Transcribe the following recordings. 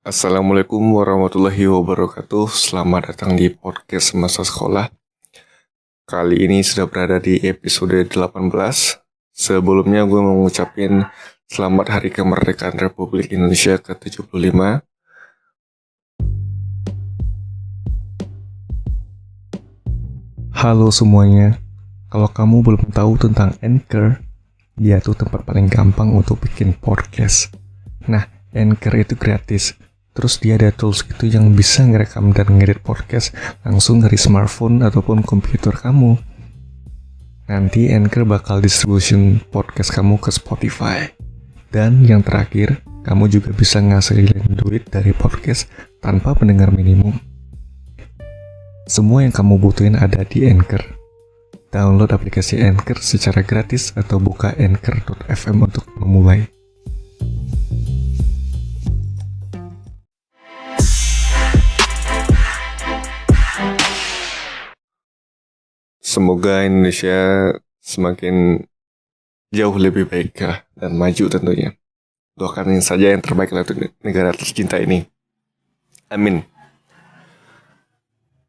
Assalamualaikum warahmatullahi wabarakatuh. Selamat datang di podcast Masa Sekolah. Kali ini sudah berada di episode 18. Sebelumnya gue mau ngucapin selamat Hari Kemerdekaan Republik Indonesia ke-75. Halo semuanya, kalau kamu belum tahu tentang Anchor, dia tuh tempat paling gampang untuk bikin podcast. Nah, Anchor itu gratis. Terus dia ada tools gitu yang bisa ngerekam dan ngedit podcast langsung dari smartphone ataupun komputer kamu. Nanti Anchor bakal distribution podcast kamu ke Spotify. Dan yang terakhir, kamu juga bisa ngasilin duit dari podcast tanpa pendengar minimum. Semua yang kamu butuhin ada di Anchor. Download aplikasi Anchor secara gratis atau buka anchor.fm untuk memulai. Semoga Indonesia semakin jauh lebih baik dan maju tentunya. Doakan saja yang terbaik untuk negara tercinta ini. Amin.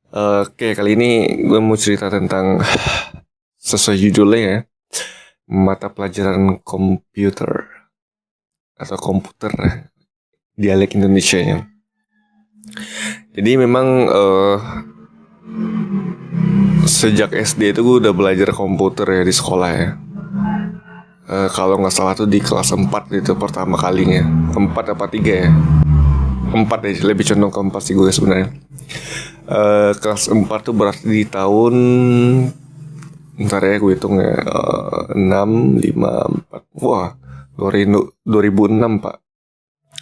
Oke, kali ini gue mau cerita tentang sesuai judulnya ya, mata pelajaran komputer atau komputer dialek Indonesia ya. Jadi memang sejak SD itu gue udah belajar komputer ya di sekolah ya. Kalau nggak salah tuh di kelas 4 itu pertama kalinya. 4 apa 3 ya? 4 deh, lebih condong ke 4 sih gue sebenarnya. Kelas 4 tuh berarti di tahun, ntar ya gue hitung ya, 6, 5, 4, wah 2006 pak,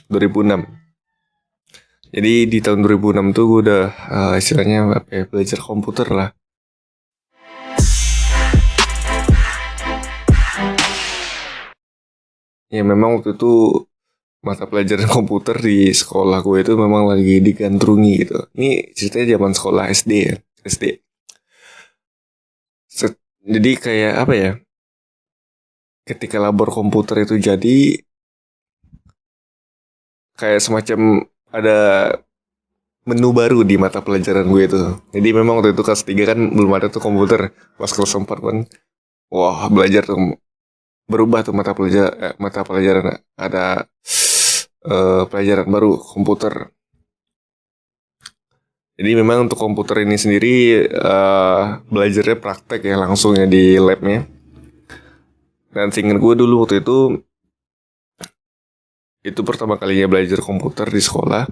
2006. Jadi di tahun 2006 tuh gue udah istilahnya belajar komputer lah. Ya memang waktu itu mata pelajaran komputer di sekolah gue itu memang lagi digandrungi gitu. Ini ceritanya zaman sekolah SD ya, SD. Jadi kayak apa ya? Ketika labor komputer itu jadi kayak semacam ada menu baru di mata pelajaran gue itu. Jadi memang waktu itu kelas 3 kan belum ada tuh komputer. Pas kelas 4 kan, wah belajar tuh berubah tuh mata pelajaran ada pelajaran baru komputer. Jadi memang untuk komputer ini sendiri belajarnya praktek ya langsung ya di labnya. Dan seingat gue dulu waktu itu pertama kalinya belajar komputer di sekolah.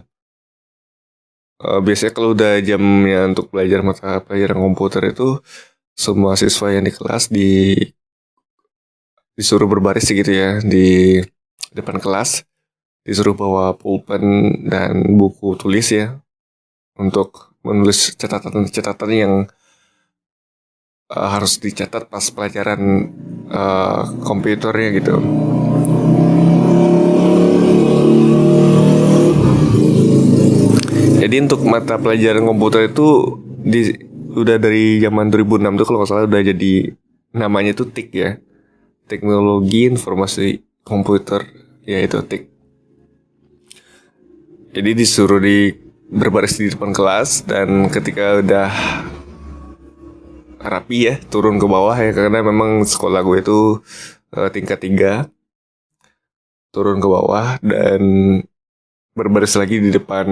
Biasanya kalau udah jamnya untuk belajar mata pelajaran komputer itu semua siswa yang di kelas disuruh berbaris gitu ya di depan kelas, disuruh bawa pulpen dan buku tulis ya untuk menulis catatan-catatan yang harus dicatat pas pelajaran komputernya gitu. Jadi untuk mata pelajaran komputer itu udah dari zaman 2006 tuh kalau nggak salah udah jadi namanya tuh TIK ya, Teknologi Informasi Komputer, yaitu TIK. Jadi disuruh berbaris di depan kelas, dan ketika udah rapi ya turun ke bawah ya, karena memang sekolah gue itu tingkat 3, turun ke bawah dan berbaris lagi di depan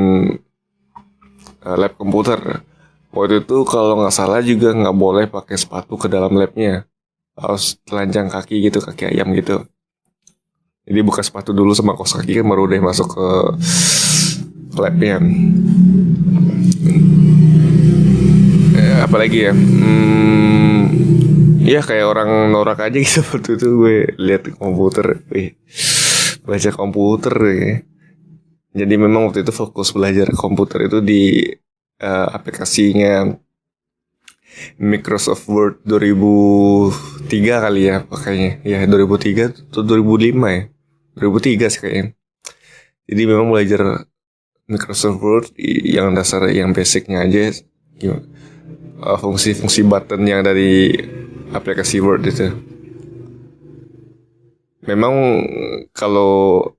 lab komputer. Waktu itu kalau nggak salah juga nggak boleh pakai sepatu ke dalam labnya, harus telanjang kaki gitu, kaki ayam gitu. Jadi buka sepatu dulu sama kaos kaki kan baru deh masuk ke labnya. Apalagi ya, ya kayak orang norak aja gitu. Waktu itu gue lihat komputer, baca komputer ya. Jadi memang waktu itu fokus belajar komputer itu di aplikasinya Microsoft Word 2003 kali ya pakainya. Ya 2003 atau 2005 ya. 2003 sih kayaknya. Jadi memang belajar Microsoft Word yang dasar, yang basicnya aja, fungsi-fungsi button yang dari aplikasi Word itu. Memang kalau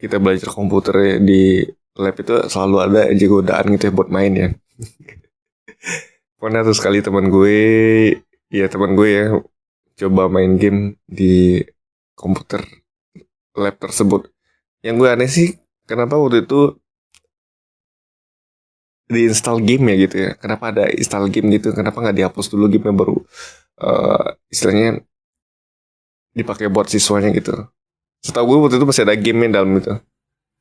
kita belajar komputer di lab itu selalu ada aja godaan gitu ya buat main ya. Pernah tuh sekali teman gue ya coba main game di komputer lab tersebut. Yang gue aneh sih, kenapa waktu itu diinstal game ya gitu ya? Kenapa ada install game gitu? Kenapa nggak dihapus dulu gamenya baru istilahnya dipakai buat siswanya gitu? Setahu gue waktu itu masih ada game yang dalam itu.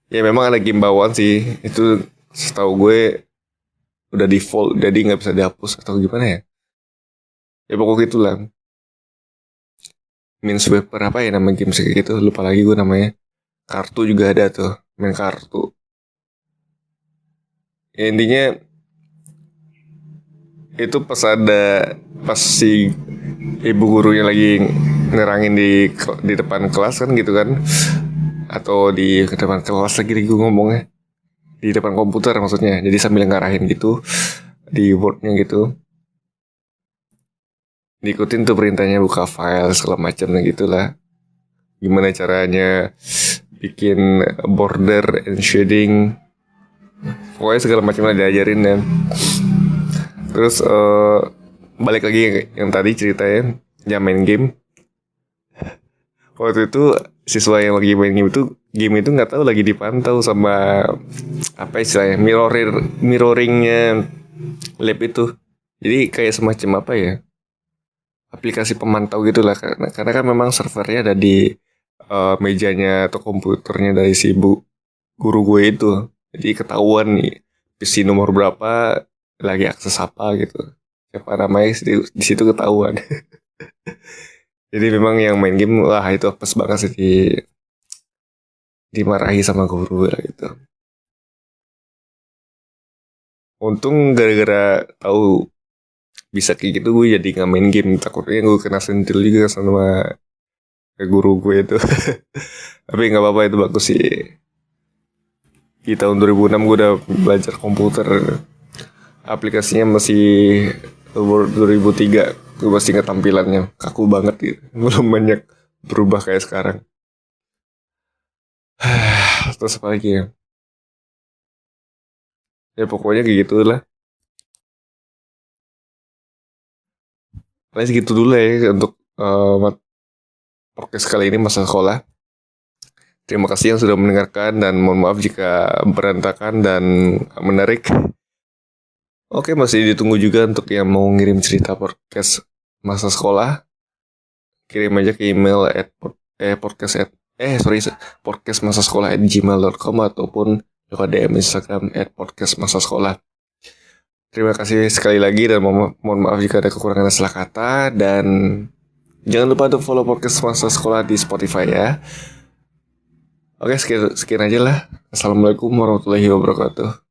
Ya memang ada game bawaan sih. Itu setahu gue udah default, jadi nggak bisa dihapus atau gimana ya? Ya pokoknya gitulah. Minesweeper apa ya nama game kayak gitu? Lupa lagi gue namanya. Kartu juga ada tuh, main kartu. Ya, intinya itu pas si ibu gurunya lagi nerangin di depan kelas kan gitu kan, atau di depan kelas lagi gue ngomongnya di depan komputer maksudnya, jadi sambil ngarahin gitu di boardnya gitu, diikutin tuh perintahnya buka file segala macam gitulah, gimana caranya bikin border and shading, pokoknya segala macam lah diajarin ya. Terus balik lagi yang tadi ceritanya jam main game. Waktu itu siswa yang lagi main game itu nggak tahu lagi dipantau sama apa istilahnya mirroringnya lab itu. Jadi kayak semacam apa ya, aplikasi pemantau gitulah, karena kan memang servernya ada di mejanya atau komputernya dari si guru gue itu. Jadi ketahuan nih PC nomor berapa lagi akses apa gitu, siapa namanya di situ ketahuan. Jadi memang yang main game wah itu apes banget sih dimarahi sama guru gitu. Untung gara-gara tahu bisa kayak gitu gue jadi nggak main game, takutnya gue kena sentil juga sama guru gue itu. Tapi nggak apa-apa, itu bagus sih. Di tahun 2006 gue udah belajar komputer. Aplikasinya masih Word 2003. Gue masih ingat tampilannya kaku banget gitu. Belum banyak berubah kayak sekarang. Terus apa lagi ya? Ya pokoknya kayak gitu lah. Paling segitu dulu ya untuk podcast kali ini masa sekolah. Terima kasih yang sudah mendengarkan dan mohon maaf jika berantakan dan menarik. Oke, masih ditunggu juga untuk yang mau ngirim cerita podcast masa sekolah. Kirim aja ke email podcast masa sekolah @gmail.com ataupun lewat DM Instagram @podcastmasasekolah. Terima kasih sekali lagi dan mohon maaf jika ada kekurangan dan salah kata, dan jangan lupa untuk follow podcast masa sekolah di Spotify ya. Oke, sekian aja lah. Assalamualaikum warahmatullahi wabarakatuh.